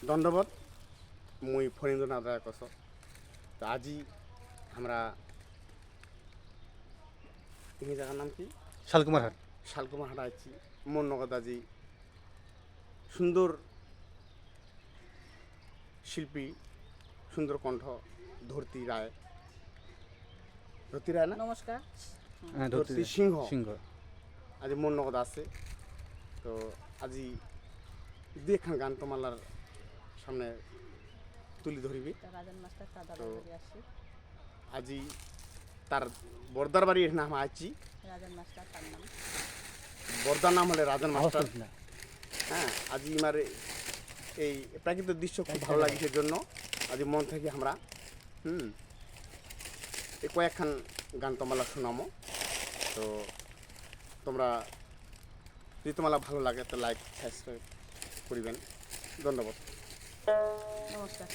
দণ্ডবত মুই ফণীন্দ্রনাথ রায় কস তো আজি আমরা এই জায়গার নাম কি শালকুমার হাট। শালকুমার হাট আছি মোর নগদ আজি সুন্দর শিল্পী সুন্দর কণ্ঠ ধরতি রায় ধরতি রায় না নমস্কার। হ্যাঁ, ধরতি সিংহ সিংহ। আজ মোর নগদ আছে তো আজি দুইখান গান তোমার সামনে তুলি ধরিবি রাজন মাস্টার দাদা তো বাড়ি আসছি। আজি তার বর্দার বাড়ির নাম আছি রাজন মাস্টার তার নাম। বর্দার নাম হলে রাজন মাস্টার। আওয়াজ না। হ্যাঁ আজি আমার এই প্রাকৃতিক দৃশ্য খুব ভালো লাগে সেজন্য আজ মন থেকে আমরা এই কয়েকখান গান তোমালা শোনামো তো তোমরা যদি তোমালা ভালো লাগে তো লাইক সাবস্ক্রাইব করিবেন ধন্যবাদ। নমস্কার।